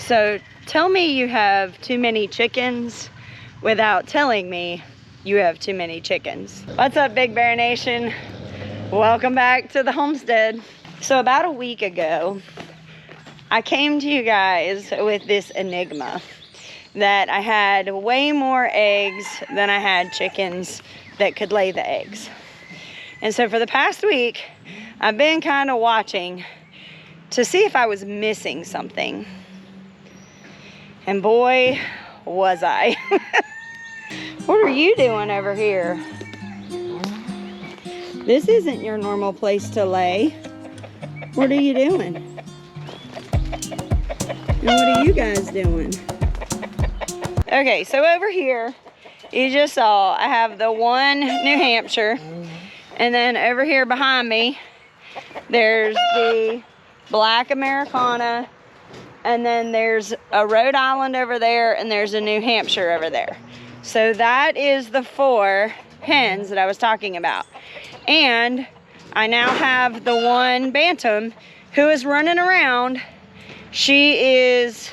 So tell me you have too many chickens without telling me you have too many chickens. What's up, Big Bear Nation? Welcome back to the homestead. So about a week ago, I came to you guys with this enigma that I had way more eggs than I had chickens that could lay the eggs. And so for the past week, I've been kind of watching to see if I was missing something. And boy, was I. What are you doing over here? This isn't your normal place to lay. What are you doing? And what are you guys doing? Okay, so over here, you just saw I have the one New Hampshire. And then over here behind me, there's the black Americana. And then there's a Rhode Island over there, and there's a New Hampshire over there. So that is the 4 hens that I was talking about. And I now have the one bantam who is running around. She is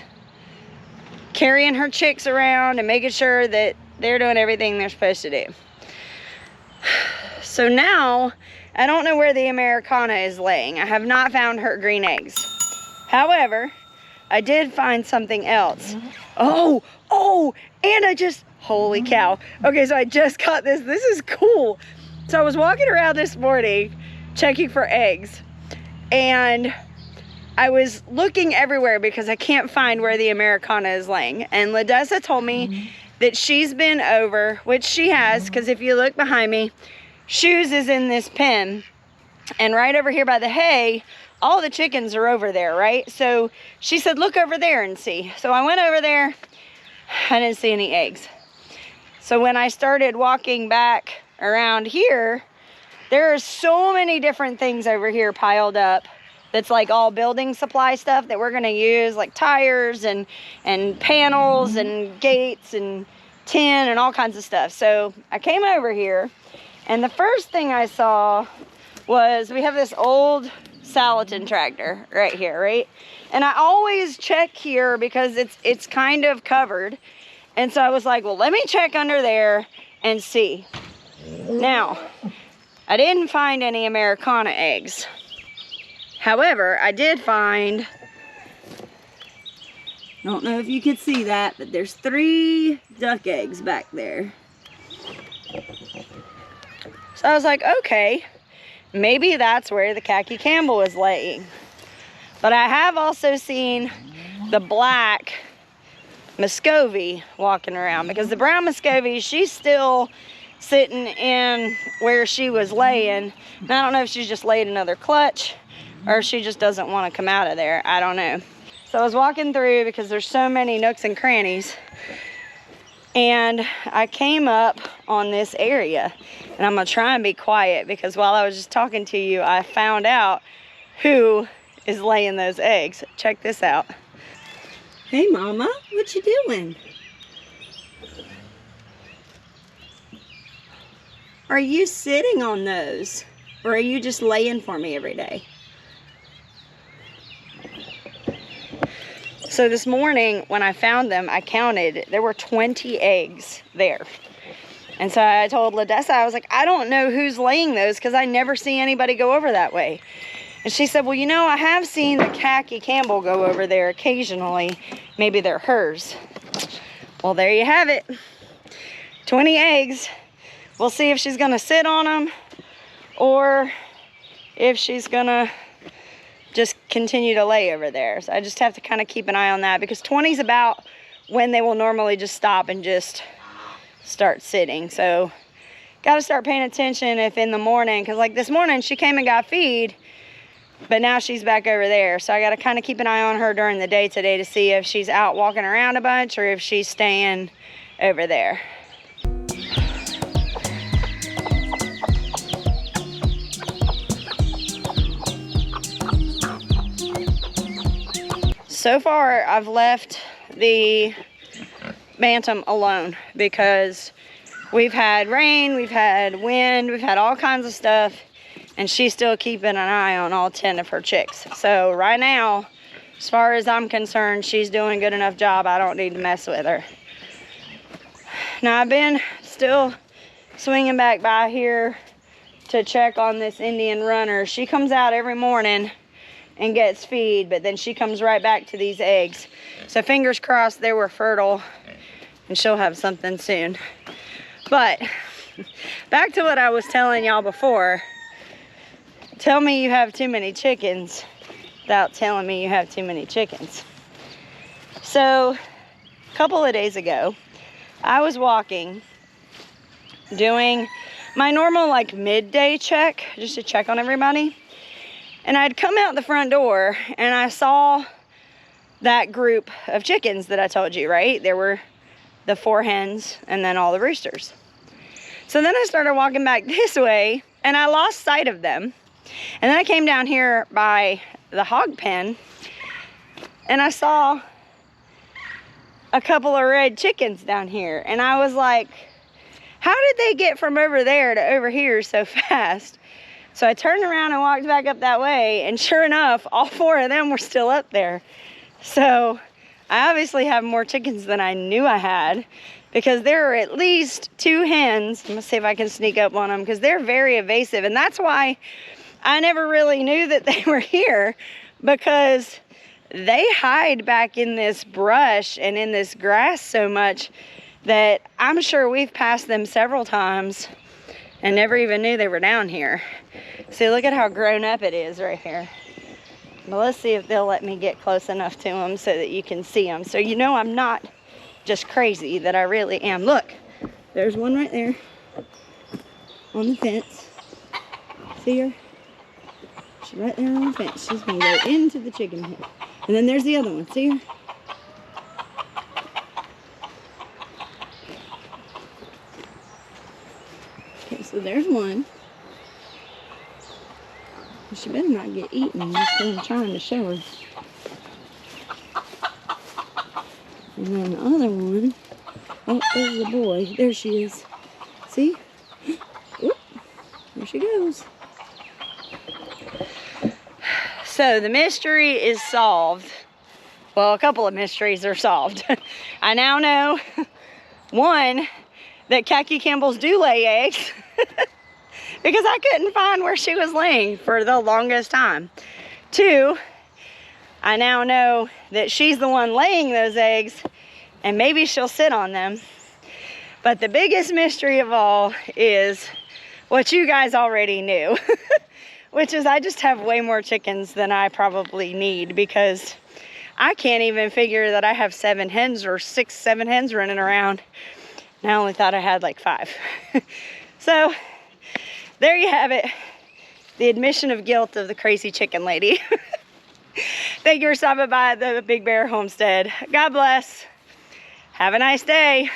carrying her chicks around and making sure that they're doing everything they're supposed to do. So now, I don't know where the Americana is laying. I have not found her green eggs. However, I did find something else. Oh, and I just, holy cow. Okay, so I just caught this. This is cool. So I was walking around this morning checking for eggs, and I was looking everywhere because I can't find where the Americana is laying. And Ladessa told me that she's been over, which she has, because if you look behind me, Shoes is in this pen, and right over here by the hay, all the chickens are over there, right? So she said, look over there and see. So I went over there. I didn't see any eggs. So when I started walking back around here, there are so many different things over here piled up that's like all building supply stuff that we're gonna use, like tires and panels and gates and tin and all kinds of stuff. So I came over here, and the first thing I saw was we have this old Salatin tractor right here, right? And I always check here because it's kind of covered. And so I was like, well, let me check under there and see. Now, I didn't find any Americana eggs. However, I did find, I don't know if you could see that, but there's 3 duck eggs back there. So I was like, okay, maybe that's where the Khaki Campbell is laying. But I have also seen the black Muscovy walking around, because the brown Muscovy, she's still sitting in where she was laying. And I don't know if she's just laid another clutch or she just doesn't want to come out of there. I don't know. So I was walking through because there's so many nooks and crannies, and I came up on this area, and I'm gonna try and be quiet because while I was just talking to you, I found out who is laying those eggs. Check this out. Hey mama, what you doing? Are you sitting on those, or are you just laying for me every day? So this morning when I found them, I counted, there were 20 eggs there. And so I told Ladessa, I was like, I don't know who's laying those because I never see anybody go over that way. And she said, well, you know, I have seen the Khaki Campbell go over there occasionally. Maybe they're hers. Well, there you have it. 20 eggs. We'll see if she's gonna sit on them or if she's gonna just continue to lay over there. So I just have to kind of keep an eye on that, because 20 is about when they will normally just stop and just start sitting. So got to start paying attention if in the morning, because like this morning she came and got feed, but now she's back over there. So I got to kind of keep an eye on her during the day today to see if she's out walking around a bunch or if she's staying over there. So far, I've left the bantam alone because we've had rain, we've had wind, we've had all kinds of stuff, and she's still keeping an eye on all 10 of her chicks. So right now, as far as I'm concerned, she's doing a good enough job. I don't need to mess with her. Now, I've been still swinging back by here to check on this Indian runner. She comes out every morning and gets feed, but then she comes right back to these eggs. So fingers crossed they were fertile and she'll have something soon. But back to what I was telling y'all before. Tell me you have too many chickens without telling me you have too many chickens. So a couple of days ago, I was walking, doing my normal like midday check, just to check on everybody. And I'd come out the front door and I saw that group of chickens that I told you, right? There were the 4 hens and then all the roosters. So then I started walking back this way and I lost sight of them. And then I came down here by the hog pen and I saw a couple of red chickens down here. And I was like, how did they get from over there to over here so fast? So I turned around and walked back up that way, and sure enough, all 4 of them were still up there. So I obviously have more chickens than I knew I had, because there are at least 2 hens. I'm gonna see if I can sneak up on them, because they're very evasive. And that's why I never really knew that they were here, because they hide back in this brush and in this grass so much that I'm sure we've passed them several times and never even knew they were down here. See, look at how grown up it is right here. But let's see if they'll let me get close enough to them so that you can see them. So you know I'm not just crazy, that I really am. Look, there's one right there on the fence. See her? She's right there on the fence. She's gonna go into the chicken pen. And then there's the other one. See her? Okay, so there's one. She better not get eaten. That's what I'm trying to show her. And then the other one. Oh, there's the boy. There she is. See? Oop, there she goes. So the mystery is solved. Well, a couple of mysteries are solved. I now know, one, that Khaki Campbells do lay eggs. Because I couldn't find where she was laying for the longest time. 2, I now know that she's the one laying those eggs, and maybe she'll sit on them. But the biggest mystery of all is what you guys already knew, which is I just have way more chickens than I probably need, because I can't even figure that I have 7 hens or 6, 7 hens running around. And I only thought I had like 5. So there you have it. The admission of guilt of the crazy chicken lady. Thank you for stopping by the Big Bear Homestead. God bless. Have a nice day.